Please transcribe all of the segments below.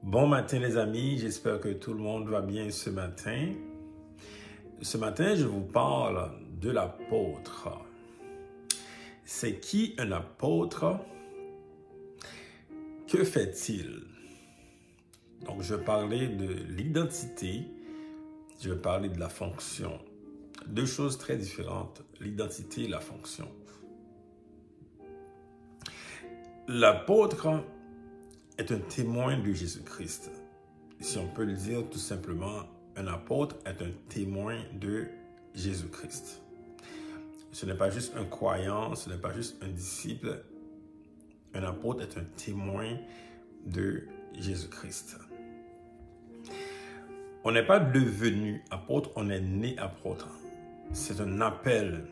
Bon matin les amis, j'espère que tout le monde va bien ce matin. Ce matin, je vous parle de l'apôtre. C'est qui un apôtre? Que fait-il? Donc, je vais parler de l'identité, je vais parler de la fonction. Deux choses très différentes, l'identité et la fonction. L'apôtre est un témoin de Jésus-Christ. Si on peut le dire tout simplement, un apôtre est un témoin de Jésus-Christ. Ce n'est pas juste un croyant, ce n'est pas juste un disciple. Un apôtre est un témoin de Jésus-Christ. On n'est pas devenu apôtre, on est né apôtre. C'est un appel.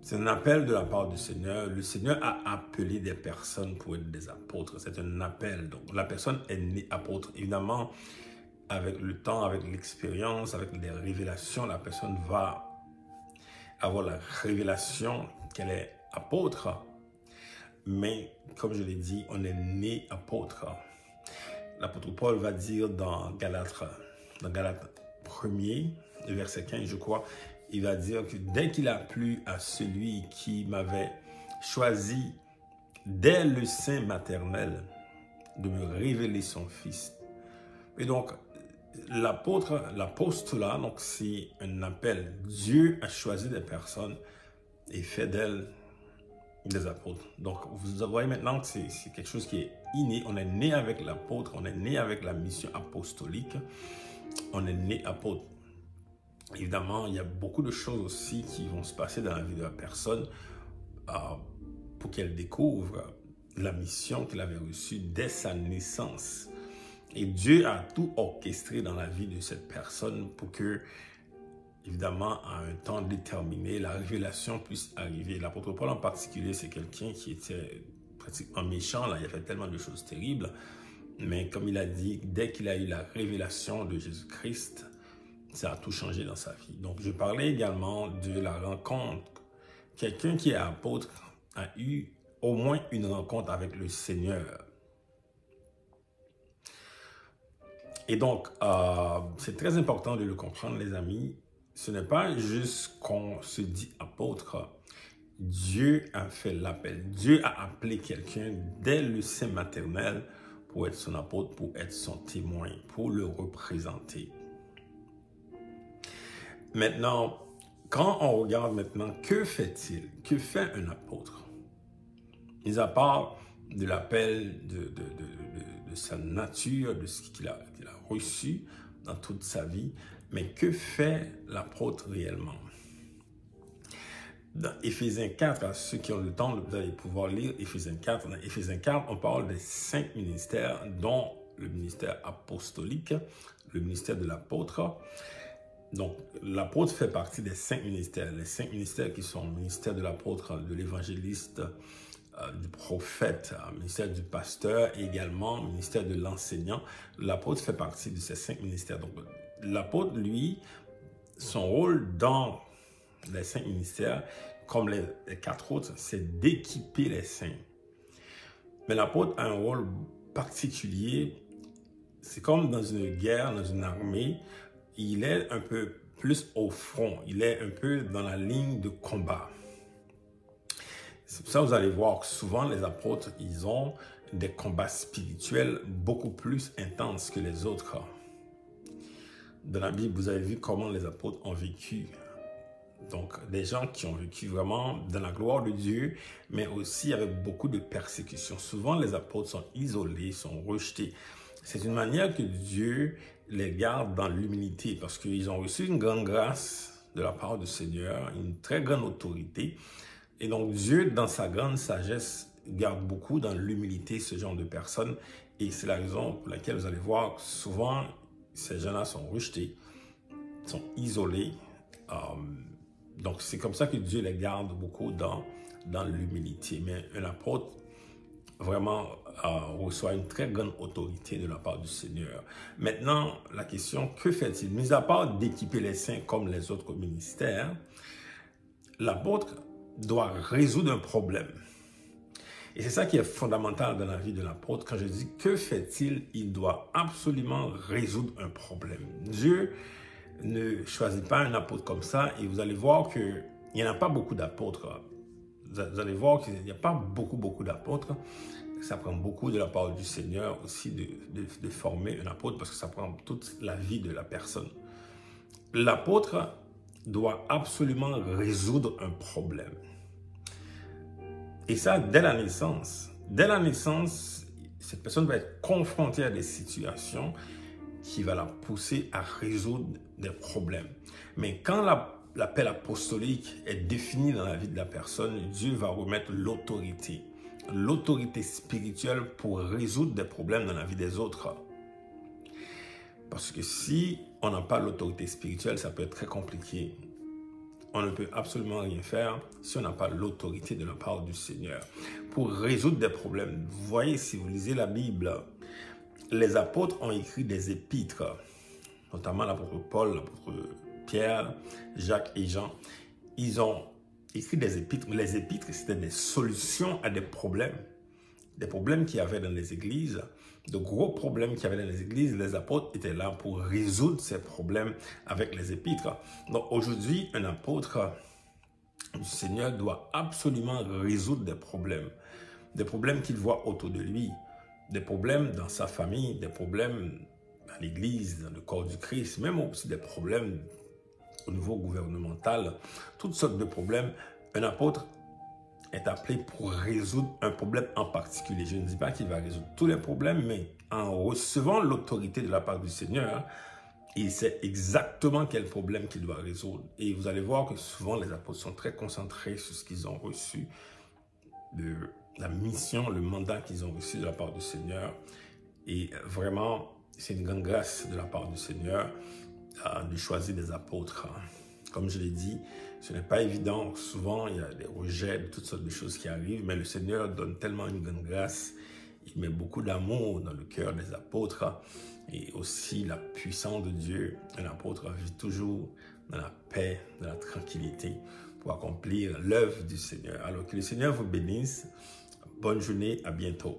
C'est un appel de la part du Seigneur. Le Seigneur a appelé des personnes pour être des apôtres. C'est un appel. Donc, la personne est née apôtre. Évidemment, avec le temps, avec l'expérience, avec les révélations, la personne va avoir la révélation qu'elle est apôtre. Mais, comme je l'ai dit, on est né apôtre. L'apôtre Paul va dire dans Galates 1er, verset 15, je crois, il va dire que dès qu'il a plu à celui qui m'avait choisi dès le sein maternel de me révéler son Fils. Et donc, l'apostolat, donc c'est un appel. Dieu a choisi des personnes et fait d'elles des apôtres. Donc, vous voyez maintenant que c'est quelque chose qui est inné. On est né avec l'apôtre, on est né avec la mission apostolique, on est né apôtre. Évidemment, il y a beaucoup de choses aussi qui vont se passer dans la vie de la personne pour qu'elle découvre la mission qu'elle avait reçue dès sa naissance. Et Dieu a tout orchestré dans la vie de cette personne pour que, évidemment, à un temps déterminé, la révélation puisse arriver. L'apôtre Paul en particulier, c'est quelqu'un qui était pratiquement méchant. Là, il a fait tellement de choses terribles. Mais comme il a dit, dès qu'il a eu la révélation de Jésus-Christ, ça a tout changé dans sa vie. Donc, je parlais également de la rencontre. Quelqu'un qui est apôtre a eu au moins une rencontre avec le Seigneur. Et donc, c'est très important de le comprendre, les amis. Ce n'est pas juste qu'on se dit apôtre. Dieu a fait l'appel. Dieu a appelé quelqu'un dès le sein maternel pour être son apôtre, pour être son témoin, pour le représenter. Maintenant, quand on regarde maintenant, que fait-il? Que fait un apôtre? Mis à part de l'appel de sa nature, de ce qu'il a reçu dans toute sa vie, mais que fait l'apôtre réellement? Dans Éphésiens 4, à ceux qui ont le temps, vous allez pouvoir lire Éphésiens 4. Dans Éphésiens 4, on parle des 5 ministères, dont le ministère apostolique, le ministère de l'apôtre. Donc, l'apôtre fait partie des 5 ministères. Les 5 ministères qui sont le ministère de l'apôtre, de l'évangéliste, du prophète, le ministère du pasteur et également le ministère de l'enseignant. L'apôtre fait partie de ces 5 ministères. Donc, l'apôtre, lui, son rôle dans les 5 ministères, comme les 4 autres, c'est d'équiper les saints. Mais l'apôtre a un rôle particulier. C'est comme dans une guerre, dans une armée. Il est un peu plus au front. Il est un peu dans la ligne de combat. C'est pour ça que vous allez voir que souvent les apôtres, ils ont des combats spirituels beaucoup plus intenses que les autres. Dans la Bible, vous avez vu comment les apôtres ont vécu. Donc, des gens qui ont vécu vraiment dans la gloire de Dieu, mais aussi avec beaucoup de persécutions. Souvent, les apôtres sont isolés, sont rejetés. C'est une manière que Dieu les garde dans l'humilité parce qu'ils ont reçu une grande grâce de la part du Seigneur, une très grande autorité. Et donc, Dieu, dans sa grande sagesse, garde beaucoup dans l'humilité ce genre de personnes. Et c'est la raison pour laquelle vous allez voir que souvent, ces gens-là sont rejetés, sont isolés. Donc, c'est comme ça que Dieu les garde beaucoup dans l'humilité. Mais un apôtre, vraiment, reçoit une très grande autorité de la part du Seigneur. Maintenant, la question, que fait-il? Mis à part d'équiper les saints comme les autres ministères, l'apôtre doit résoudre un problème. Et c'est ça qui est fondamental dans la vie de l'apôtre. Quand je dis que fait-il, il doit absolument résoudre un problème. Dieu ne choisit pas un apôtre comme ça et vous allez voir qu'il n'y en a pas beaucoup d'apôtres. Vous allez voir qu'il n'y a pas beaucoup d'apôtres. Ça prend beaucoup de la part du Seigneur aussi de former un apôtre parce que ça prend toute la vie de la personne. L'apôtre doit absolument résoudre un problème. Et ça, dès la naissance. Dès la naissance, cette personne va être confrontée à des situations qui vont la pousser à résoudre des problèmes. Mais quand l'appel apostolique est défini dans la vie de la personne, Dieu va remettre l'autorité spirituelle pour résoudre des problèmes dans la vie des autres. Parce que si on n'a pas l'autorité spirituelle, ça peut être très compliqué. On ne peut absolument rien faire si on n'a pas l'autorité de la part du Seigneur pour résoudre des problèmes. Vous voyez, si vous lisez la Bible, les apôtres ont écrit des épîtres, notamment l'apôtre Paul, l'apôtre Pierre, Jacques et Jean. Ils ont écrit des épîtres. Les épîtres, c'était des solutions à des problèmes qu'il y avait dans les églises, de gros problèmes qu'il y avait dans les églises. Les apôtres étaient là pour résoudre ces problèmes avec les épîtres. Donc aujourd'hui, un apôtre du Seigneur doit absolument résoudre des problèmes qu'il voit autour de lui, des problèmes dans sa famille, des problèmes dans l'église, dans le corps du Christ, même aussi des problèmes au niveau gouvernemental, toutes sortes de problèmes. Un apôtre est appelé pour résoudre un problème en particulier. Je ne dis pas qu'il va résoudre tous les problèmes, mais en recevant l'autorité de la part du Seigneur, il sait exactement quel problème qu'il doit résoudre. Et vous allez voir que souvent les apôtres sont très concentrés sur ce qu'ils ont reçu, de la mission, le mandat qu'ils ont reçu de la part du Seigneur. Et vraiment, c'est une grande grâce de la part du Seigneur de choisir des apôtres. Comme je l'ai dit, ce n'est pas évident. Souvent, il y a des rejets de toutes sortes de choses qui arrivent, mais le Seigneur donne tellement une grande grâce. Il met beaucoup d'amour dans le cœur des apôtres et aussi la puissance de Dieu. Un apôtre vit toujours dans la paix, dans la tranquillité pour accomplir l'œuvre du Seigneur. Alors que le Seigneur vous bénisse. Bonne journée, à bientôt.